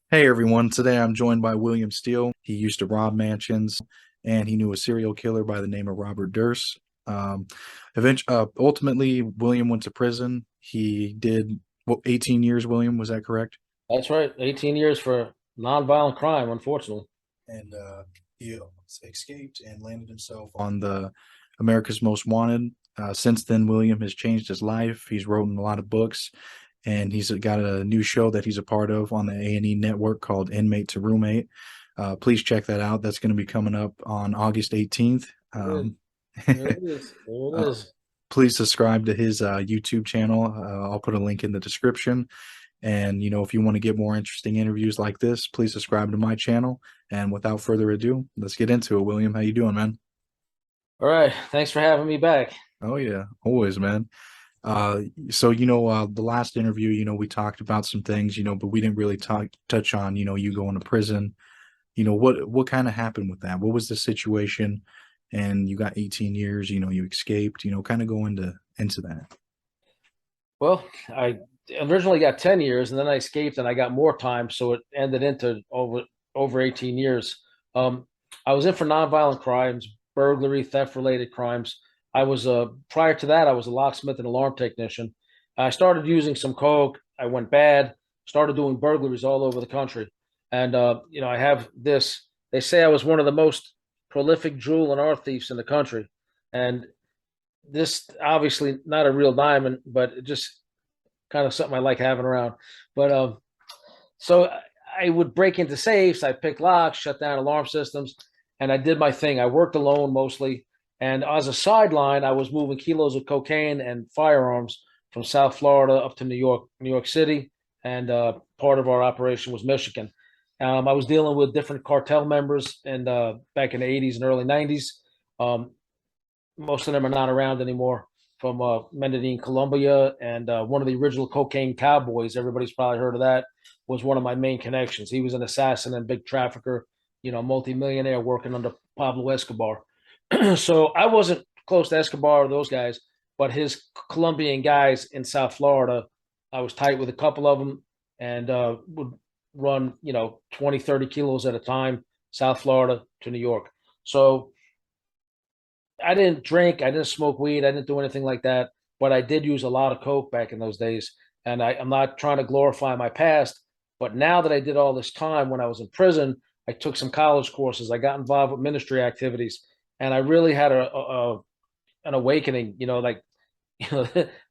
Hey everyone, today I'm joined by William Steele. He used to rob mansions and he knew a serial killer by the name of Robert Durst. Um, ultimately, William went to prison. He did 18 years, William, was that correct? That's right. 18 years for nonviolent crime, unfortunately. And he escaped and landed himself on the America's Most Wanted. Since then, William has changed his life. He's written a lot of books, and he's got a new show that he's a part of on the A&E network called Inmate to Roommate. Please check that out. That's going to be coming up on August 18th. There it is. There it is. There it uh, is. please subscribe to his YouTube channel. I'll put a link in the description. And, if you want to get more interesting interviews like this, please subscribe to my channel. And without further ado, let's get into it. William, how you doing, man? All right. Thanks for having me back. Oh yeah, always, man. Uh, the last interview, we talked about some things, but we didn't really touch on, you going to prison. What kind of happened with that? What was the situation? And you got 18 years, you escaped, kind of go into that. Well, I originally got 10 years and then I escaped and I got more time. So it ended into over 18 years. Um, I was in for nonviolent crimes, burglary, theft related crimes. I was prior to that, I was a locksmith and alarm technician. I started using some coke. I went bad, started doing burglaries all over the country. And I have this. They say I was one of the most prolific jewel and art thieves in the country. And this obviously not a real diamond, but it just kind of something I like having around. But so I would break into safes, I pick locks, shut down alarm systems, and I did my thing. I worked alone mostly, and as a sideline, I was moving kilos of cocaine and firearms from South Florida up to New York City, and part of our operation was Michigan. I was dealing with different cartel members, and back in the '80s and early '90s. Um, Most of them are not around anymore. From Medellin, Colombia, and one of the original cocaine cowboys. Everybody's probably heard of that. Was one of my main connections. He was an assassin and big trafficker, multimillionaire working under Pablo Escobar. So I wasn't close to Escobar or those guys, but his Colombian guys in South Florida, I was tight with a couple of them and would run, 20, 30 kilos at a time, South Florida to New York. So I didn't drink, I didn't smoke weed, I didn't do anything like that, but I did use a lot of coke back in those days. And I'm not trying to glorify my past, but now that I did all this time when I was in prison, I took some college courses, I got involved with ministry activities, and I really had an awakening.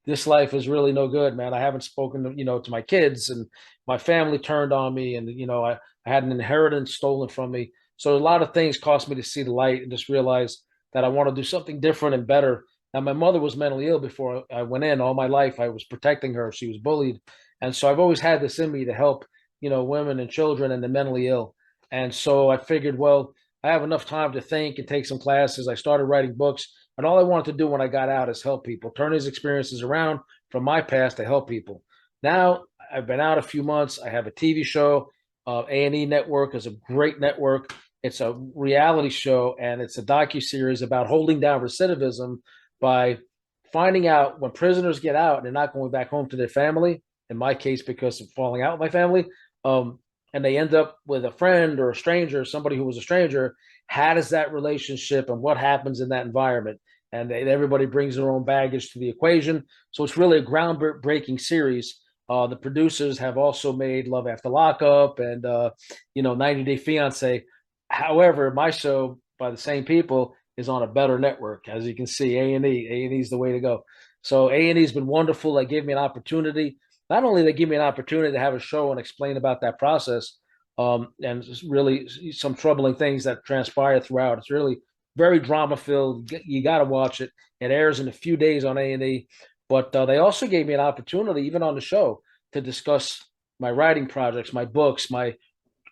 This life is really no good, man. I haven't spoken to my kids, and my family turned on me, and I had an inheritance stolen from me. So a lot of things cost me to see the light and just realize that I want to do something different and better. Now, my mother was mentally ill before I went in. All my life, I was protecting her. She was bullied, and so I've always had this in me to help, women and children and the mentally ill. And so I figured, well, I have enough time to think and take some classes. I started writing books, and all I wanted to do when I got out is help people, turn these experiences around from my past to help people. Now I've been out a few months. I have a TV show. A&E Network is a great network. It's a reality show, and it's a docu-series about holding down recidivism by finding out when prisoners get out and they're not going back home to their family. In my case, because of falling out with my family, and they end up with a friend or a stranger, somebody who was a stranger. How does that relationship and what happens in that environment? And everybody brings their own baggage to the equation. So it's really a groundbreaking series. The producers have also made Love After Lockup and 90 Day Fiance. However, my show by the same people is on a better network. As you can see, A&E. A&E is the way to go. So A&E has been wonderful. They gave me an opportunity. Not only they give me an opportunity to have a show and explain about that process, and really some troubling things that transpire throughout. It's really very drama filled. You got to watch it. It airs in a few days on A&E. But they also gave me an opportunity, even on the show, to discuss my writing projects, my books, my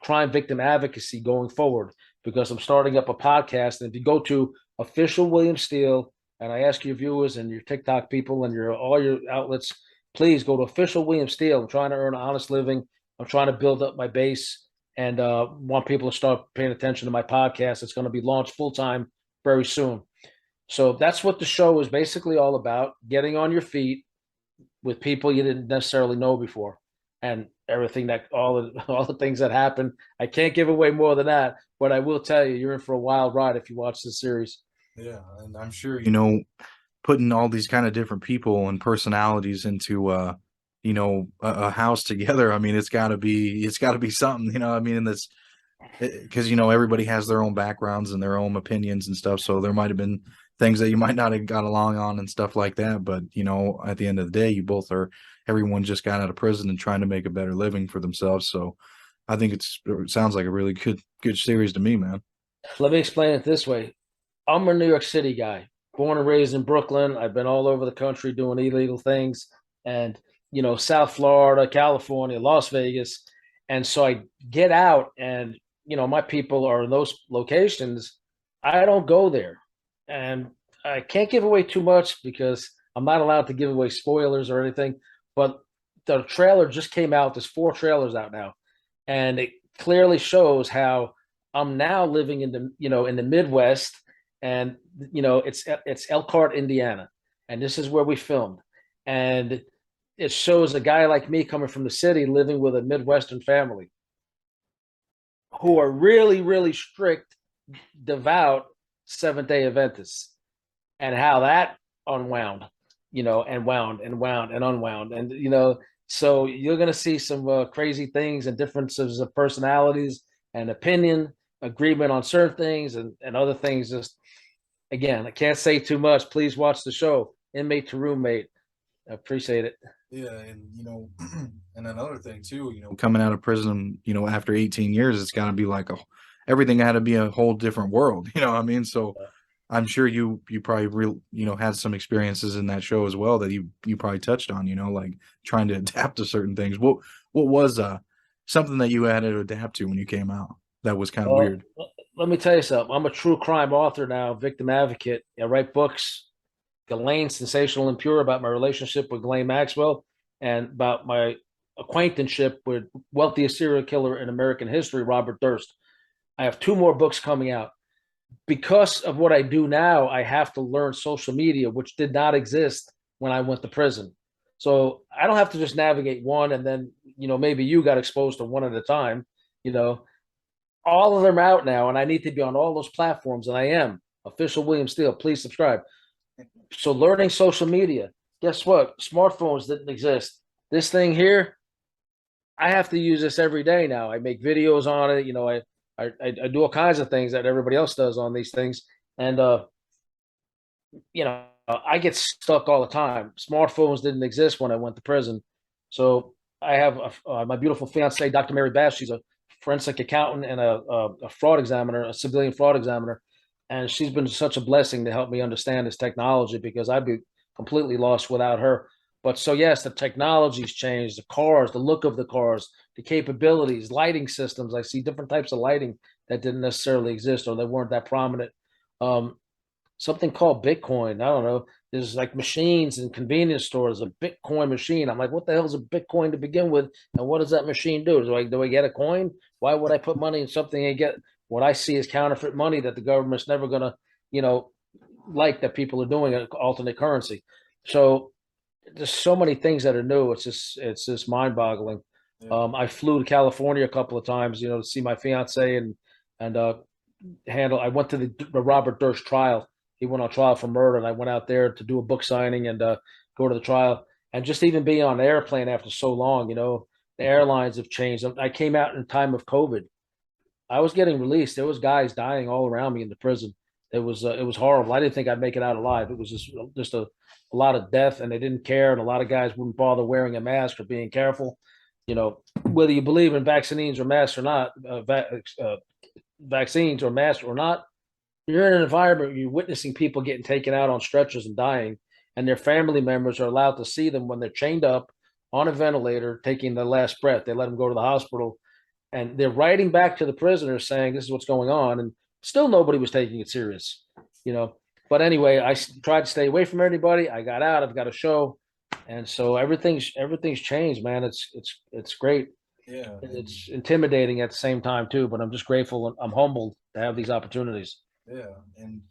crime victim advocacy going forward, because I'm starting up a podcast. And if you go to official William Steele, and I ask your viewers and your TikTok people and your all your outlets, please go to official William Steele. I'm trying to earn an honest living. I'm trying to build up my base and want people to start paying attention to my podcast. It's going to be launched full time very soon. So that's what the show is basically all about: getting on your feet with people you didn't necessarily know before. And everything that all the things that happened. I can't give away more than that, but I will tell you, you're in for a wild ride if you watch the series. Yeah, and I'm sure putting all these kind of different people and personalities into a house together. I mean, it's got to be something. I mean, in this because everybody has their own backgrounds and their own opinions and stuff. So there might have been things that you might not have got along on and stuff like that. But at the end of the day, everyone just got out of prison and trying to make a better living for themselves. So I think it sounds like a really good series to me, man. Let me explain it this way. I'm a New York City guy, born and raised in Brooklyn. I've been all over the country doing illegal things, and South Florida, California, Las Vegas. And so I get out, and my people are in those locations. I don't go there, and I can't give away too much because I'm not allowed to give away spoilers or anything. But the trailer just came out. There's 4 trailers out now, and it clearly shows how I'm now living in the Midwest, and it's Elkhart, Indiana, and this is where we filmed, and it shows a guy like me coming from the city living with a Midwestern family who are really, really strict, devout Seventh-day Adventists, and how that unwound, and wound and wound and unwound, and so you're gonna see some crazy things and differences of personalities and opinion, agreement on certain things, and other things. Just again, I can't say too much. Please watch the show, Inmate to Roommate. I appreciate it. Yeah, and and another thing too, coming out of prison, after 18 years, it's got to be like everything had to be a whole different world. What I mean? So I'm sure you probably had some experiences in that show as well that you probably touched on, like trying to adapt to certain things. What was something that you had to adapt to when you came out that was kind of Well, weird? let me tell you something. I'm a true crime author now, victim advocate. I write books. Ghislaine, Sensational and Pure, about my relationship with Ghislaine Maxwell and about my acquaintanceship with wealthiest serial killer in American history, Robert Durst. I have 2 more books coming out. Because of what I do now, I have to learn social media, which did not exist when I went to prison. So I don't have to just navigate one and then, maybe you got exposed to one at a time. You know, all of them are out now, and I need to be on all those platforms, and I am. Official William Steele, please subscribe. So learning social media. Guess what? Smartphones didn't exist. This thing here, I have to use this every day now. I make videos on it. I do all kinds of things that everybody else does on these things, and I get stuck all the time. Smartphones didn't exist when I went to prison, so I have my beautiful fiance, Dr. Mary Bass. She's a forensic accountant and a fraud examiner, a civilian fraud examiner, and she's been such a blessing to help me understand this technology because I'd be completely lost without her. But so yes, the technology's changed, the cars, the look of the cars, the capabilities, lighting systems. I see different types of lighting that didn't necessarily exist or that weren't that prominent. Um, Something called Bitcoin. I don't know. There's like machines in convenience stores, a Bitcoin machine. I'm like, what the hell is a Bitcoin to begin with? And what does that machine do? Do I get a coin? Why would I put money in something and get what I see as counterfeit money that the government's never gonna, you know, like that people are doing an alternate currency. So there's so many things that are new. It's just mind boggling. Yeah. I flew to California a couple of times, to see my fiance and handle. I went to the Robert Durst trial. He went on trial for murder, and I went out there to do a book signing and go to the trial. And just even being on an airplane after so long, the airlines have changed. I came out in time of COVID. I was getting released. There was guys dying all around me in the prison. It was horrible. I didn't think I'd make it out alive. It was just a lot of death, and they didn't care. And a lot of guys wouldn't bother wearing a mask or being careful. Whether you believe in vaccines or masks or not, vaccines or masks or not, you're in an environment where you're witnessing people getting taken out on stretchers and dying, and their family members are allowed to see them when they're chained up on a ventilator, taking their last breath. They let them go to the hospital, and they're writing back to the prisoners saying this is what's going on, and still nobody was taking it serious, you know. But anyway, I tried to stay away from anybody. I got out. I've got a show, and so everything's changed, man. It's great. Yeah, It's intimidating at the same time too. But I'm just grateful and I'm humbled to have these opportunities. yeah, and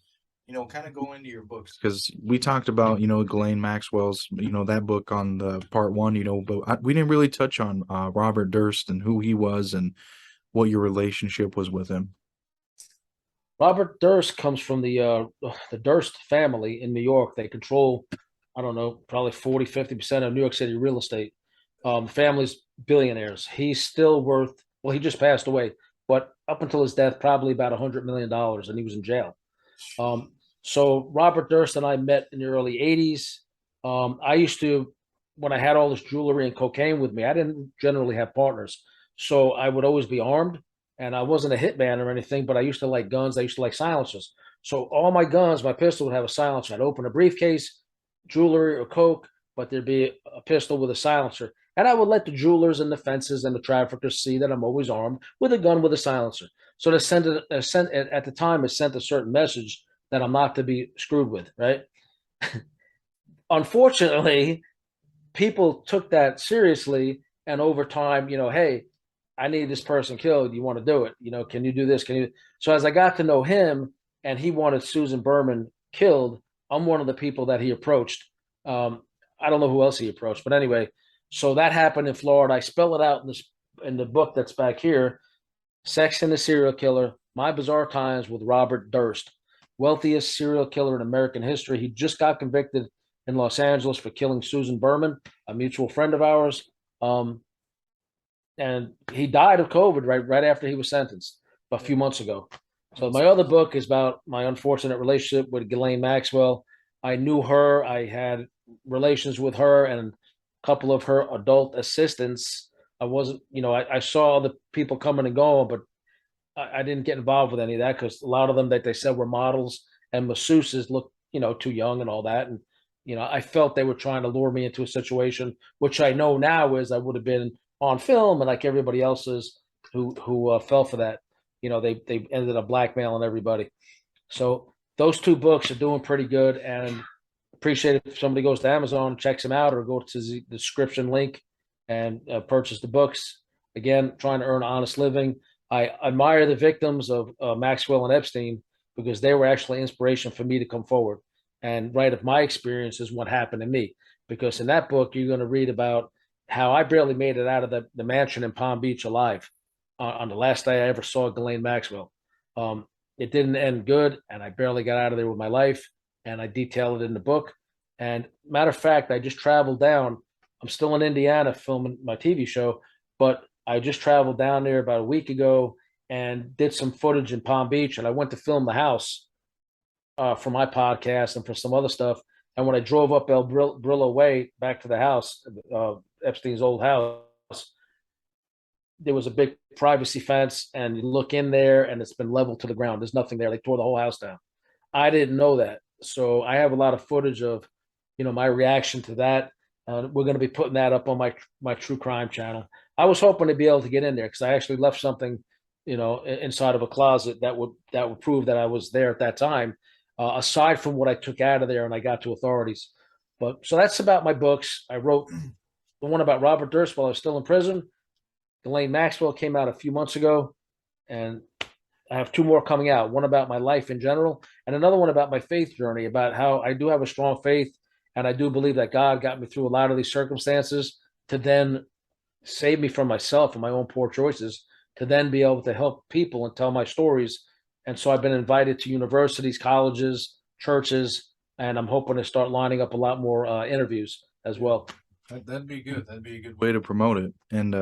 Kind of go into your books because we talked about, Ghislaine Maxwell's, that book on the part one, but we didn't really touch on Robert Durst and who he was and what your relationship was with him. Robert Durst comes from the Durst family in New York. They control, I don't know, probably 40-50% of New York City real estate. Family's billionaires. He's still worth, well, he just passed away, but up until his death, probably about $100 million, and he was in jail. So Robert Durst and I met in the early 80s. I used to, when I had all this jewelry and cocaine with me, I didn't generally have partners. So I would always be armed, and I wasn't a hitman or anything, but I used to like guns. I used to like silencers. So all my guns, my pistol would have a silencer. I'd open a briefcase, jewelry or coke, but there'd be a pistol with a silencer. And I would let the jewelers and the fences and the traffickers see that I'm always armed with a gun with a silencer. So to send it, at the time, it sent a certain message that I'm not to be screwed with, right? Unfortunately, people took that seriously, and over time, hey, I need this person killed. You want to do it? Can you do this? Can you? So as I got to know him, and he wanted Susan Berman killed, I'm one of the people that he approached. I don't know who else he approached, but anyway, so that happened in Florida. I spell it out in the book that's back here. Sex and the Serial Killer: My Bizarre Times with Robert Durst, wealthiest serial killer in American history. He just got convicted in Los Angeles for killing Susan Berman, a mutual friend of ours. And he died of COVID right after he was sentenced a few months ago. So my other book is about my unfortunate relationship with Ghislaine Maxwell. I knew her. I had relations with her and a couple of her adult assistants. I wasn't, I saw the people coming and going, but I didn't get involved with any of that because a lot of them that they said were models and masseuses looked, too young and all that. And, I felt they were trying to lure me into a situation, which I know now is I would have been on film and like everybody else's who fell for that. They ended up blackmailing everybody. So those two books are doing pretty good, and appreciate it if somebody goes to Amazon, checks them out, or go to the description link and purchase the books. Again, trying to earn an honest living. I admire the victims of Maxwell and Epstein because they were actually inspiration for me to come forward and write of my experiences, what happened to me. Because in that book, you're going to read about how I barely made it out of the mansion in Palm Beach alive on the last day I ever saw Ghislaine Maxwell. It didn't end good, and I barely got out of there with my life, and I detail it in the book. And matter of fact, I just traveled down. I'm still in Indiana filming my TV show, but I just traveled down there about a week ago and did some footage in Palm Beach, and I went to film the house for my podcast and for some other stuff. And when I drove up El Brillo Way back to the house, Epstein's old house, there was a big privacy fence, and you look in there and it's been leveled to the ground. There's nothing there. They tore the whole house down. I didn't know that. So I have a lot of footage of, my reaction to that. We're going to be putting that up on my true crime channel. I was hoping to be able to get in there because I actually left something, inside of a closet that would prove that I was there at that time. Aside from what I took out of there and I got to authorities. But so that's about my books. I wrote the one about Robert Durst while I was still in prison. Ghislaine Maxwell came out a few months ago, and I have two more coming out. One about my life in general, and another one about my faith journey, about how I do have a strong faith, and I do believe that God got me through a lot of these circumstances to then save me from myself and my own poor choices, to then be able to help people and tell my stories. And so I've been invited to universities, colleges, churches, and I'm hoping to start lining up a lot more interviews as well. That'd be good. That'd be a good way to promote it. And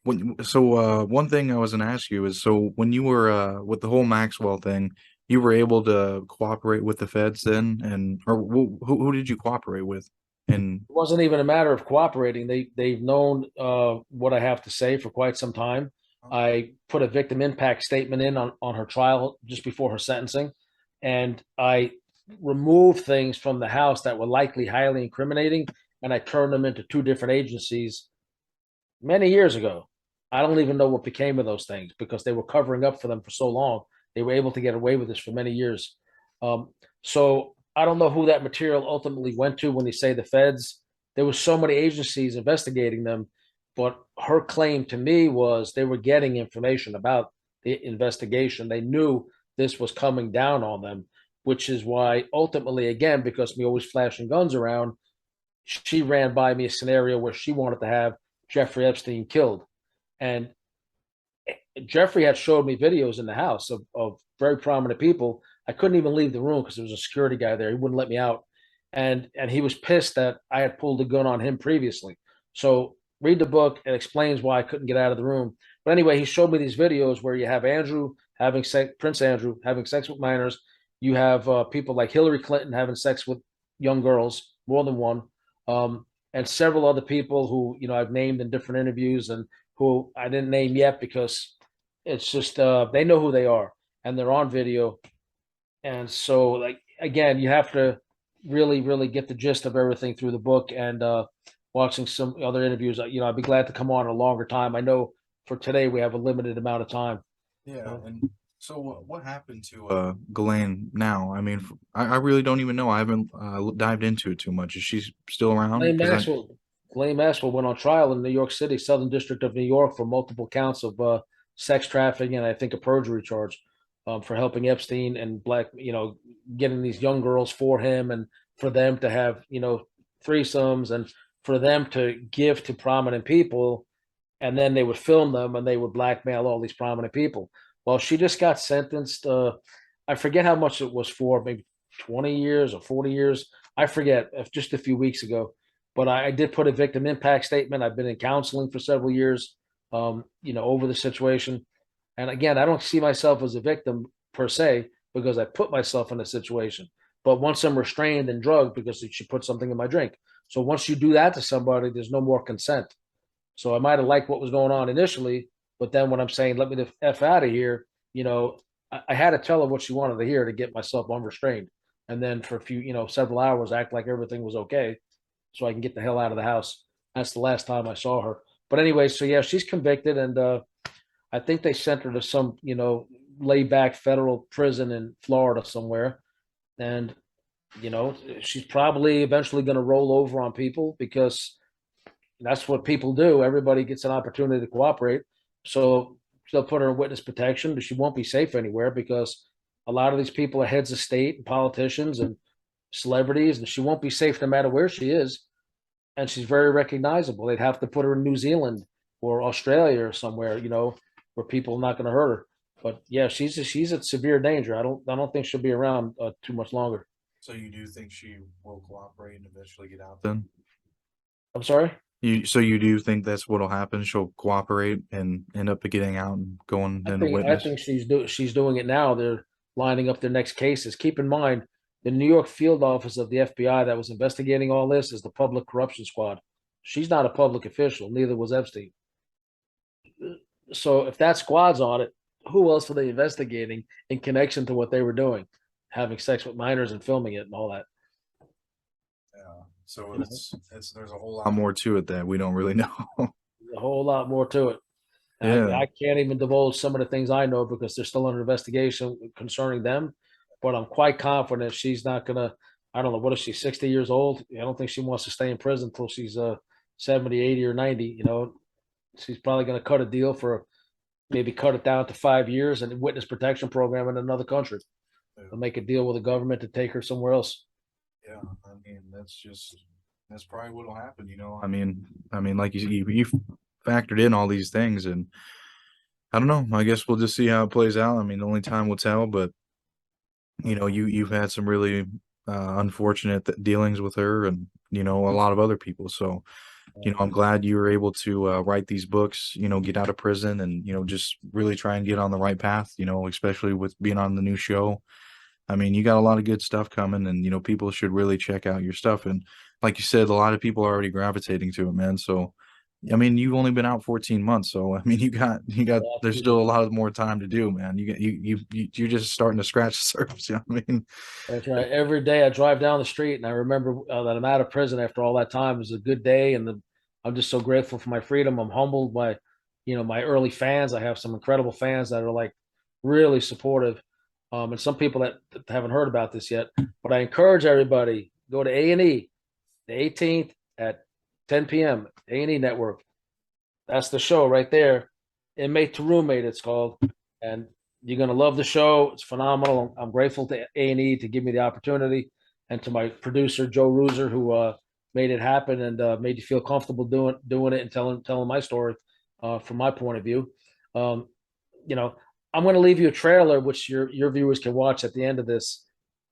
one thing I was going to ask you is, so when you were with the whole Maxwell thing, you were able to cooperate with the feds then, or who did you cooperate with? And it wasn't even a matter of cooperating. They've known what I have to say for quite some time. I put a victim impact statement in on her trial just before her sentencing, and I removed things from the house that were likely highly incriminating, and I turned them into two different agencies many years ago. I don't even know what became of those things because they were covering up for them for so long. They were able to get away with this for many years. So I don't know who that material ultimately went to when they say the feds. There were so many agencies investigating them, but her claim to me was they were getting information about the investigation. They knew this was coming down on them, which is why ultimately, again, because me always flashing guns around, she ran by me a scenario where she wanted to have Jeffrey Epstein killed. And Jeffrey had showed me videos in the house of very prominent people. I couldn't even leave the room because there was a security guy there. He wouldn't let me out. And he was pissed that I had pulled a gun on him previously. So read the book. It explains why I couldn't get out of the room. But anyway, he showed me these videos where you have Andrew having sex, Prince Andrew having sex with minors. You have people like Hillary Clinton having sex with young girls, more than one, and several other people who I've named in different interviews and who I didn't name yet because it's just they know who they are and they're on video. And so, like, again, you have to really, really get the gist of everything through the book and watching some other interviews. I'd be glad to come on a longer time. I know for today we have a limited amount of time. Yeah, and so what happened to Ghislaine now? I mean, I really don't even know. I haven't dived into it too much. Is she still around? Ghislaine Maxwell, Ghislaine Maxwell went on trial in New York City, Southern District of New York, for multiple counts of sex trafficking and I think a perjury charge for helping Epstein and getting these young girls for him and for them to have threesomes and for them to give to prominent people, and then they would film them and they would blackmail all these prominent people. Well, she just got sentenced. I forget how much it was for, maybe 20 years or 40 years. I forget, just a few weeks ago. But I did put a victim impact statement. I've been in counseling for several years, over the situation. And again, I don't see myself as a victim per se because I put myself in a situation. But once I'm restrained and drugged because she put something in my drink. So once you do that to somebody, there's no more consent. So I might have liked what was going on initially, but then when I'm saying, let me the F out of here, I had to tell her what she wanted to hear to get myself unrestrained. And then for a few, several hours, act like everything was okay so I can get the hell out of the house. That's the last time I saw her. But anyway, so yeah, she's convicted. And I think they sent her to some, laid back federal prison in Florida somewhere. And, she's probably eventually going to roll over on people because that's what people do. Everybody gets an opportunity to cooperate. So they'll put her in witness protection, but she won't be safe anywhere because a lot of these people are heads of state and politicians and celebrities, and she won't be safe no matter where she is. And she's very recognizable. They'd have to put her in New Zealand or Australia or somewhere, where people are not going to hurt her. But yeah, she's at severe danger. I don't think she'll be around too much longer. So you do think she will cooperate and eventually get out then? I'm sorry. You do think that's what'll happen? She'll cooperate and end up getting out and going I in a think I witness? think she's doing it now. They're lining up their next cases. Keep in mind, the New York field office of the FBI that was investigating all this is the Public Corruption Squad. She's not a public official. Neither was Epstein. So if that squad's on it, who else are they investigating in connection to what they were doing, having sex with minors and filming it and all that? Yeah. So it's there's a whole lot more to it that we don't really know. A whole lot more to it. Yeah. I can't even divulge some of the things I know because they're still under investigation concerning them. But I'm quite confident she's not gonna. I don't know, what is she, 60 years old? I don't think she wants to stay in prison until she's 70, 80, or 90. She's probably gonna cut a deal for maybe cut it down to 5 years and witness protection program in another country. They'll make a deal with the government to take her somewhere else. Yeah, I mean that's probably what'll happen. I mean, like you factored in all these things, and I don't know. I guess we'll just see how it plays out. I mean, only time will tell. But you've had some really unfortunate dealings with her, and a lot of other people. So I'm glad you were able to write these books. Get out of prison, and just really try and get on the right path. Especially with being on the new show. I mean, you got a lot of good stuff coming, and people should really check out your stuff. And like you said, a lot of people are already gravitating to it, man. So, I mean, you've only been out 14 months, so I mean, you got. There's still a lot more time to do, man. You're just starting to scratch the surface. You know what I mean? That's right. Every day I drive down the street and I remember that I'm out of prison after all that time. It was a good day, and I'm just so grateful for my freedom. I'm humbled by, my early fans. I have some incredible fans that are like really supportive, and some people that haven't heard about this yet. But I encourage everybody, go to A&E the 18th at 10 p.m. A&E Network. That's the show right there. Inmate to Roommate, it's called, and You're gonna love the show. It's phenomenal. I'm grateful to A&E to give me the opportunity, and to my producer Joe Ruser, who made it happen and made you feel comfortable doing it and telling my story from my point of view. Um, you know, I'm going to leave you a trailer which your viewers can watch at the end of this,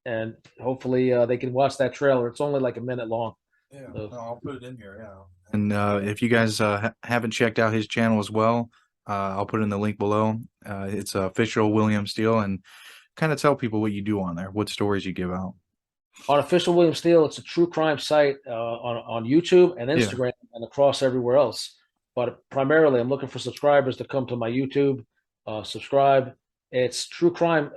and hopefully they can watch that trailer. It's only like a minute long. Yeah, So, no, I'll put it in here. Yeah. And if you guys haven't checked out his channel as well, I'll put in the link below. It's official William Steele, and kind of tell people what you do on there, what stories you give out. on Official William Steele, it's a true crime site on YouTube and Yeah. Instagram and across everywhere else. But primarily, I'm looking for subscribers to come to my YouTube, subscribe. It's true crime,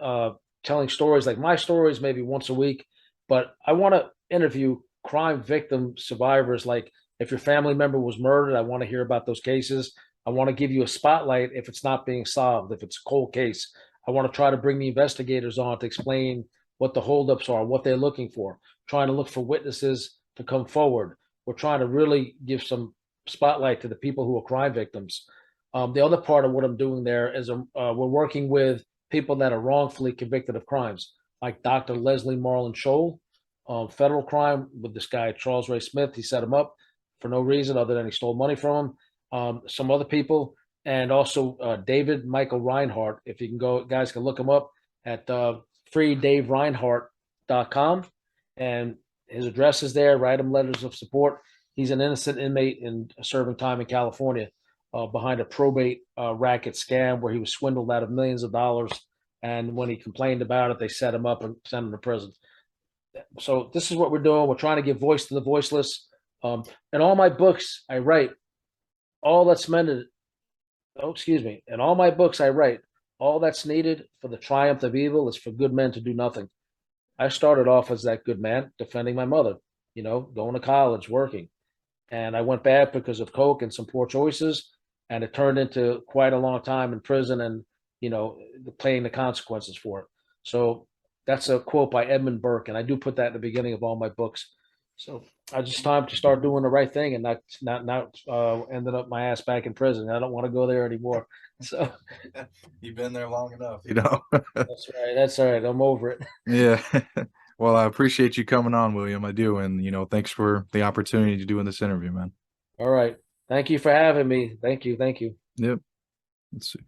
telling stories like my stories, maybe once a week. But I want to interview crime victim survivors. Like if your family member was murdered, I want to hear about those cases. I want to give you a spotlight if it's not being solved, if it's a cold case. I want to try to bring the investigators on to explain what the holdups are, what they're looking for, trying to look for witnesses to come forward. We're trying to really give some spotlight to the people who are crime victims. The other part of what I'm doing there is we're working with people that are wrongfully convicted of crimes, like Dr. Leslie Marlin Scholl, federal crime with this guy, Charles Ray Smith. He set him up for no reason other than he stole money from him. Some other people, and also David Michael Reinhardt. If you can go, guys can look him up at freedavereinhardt.com, and his address is there. Write him letters of support. He's an innocent inmate in serving time in California behind a probate racket scam where he was swindled out of millions of dollars. And when he complained about it, they set him up and sent him to prison. So this is what we're doing. We're trying to give voice to the voiceless. In all my books, I write all that's meant. Oh, excuse me. In all my books, I write all that's needed for the triumph of evil is for good men to do nothing. I started off as that good man, defending my mother, going to college, working. And I went bad because of coke and some poor choices. And it turned into quite a long time in prison and, paying the consequences for it. So that's a quote by Edmund Burke. And I do put that in the beginning of all my books. So I just time to start doing the right thing and not ended up my ass back in prison. I don't want to go there anymore. So You've been there long enough, that's right. That's all right. I'm over it. Yeah. Well, I appreciate you coming on, William. I do. And, thanks for the opportunity to doing this interview, man. All right. Thank you for having me. Thank you. Thank you. Yep. Let's see.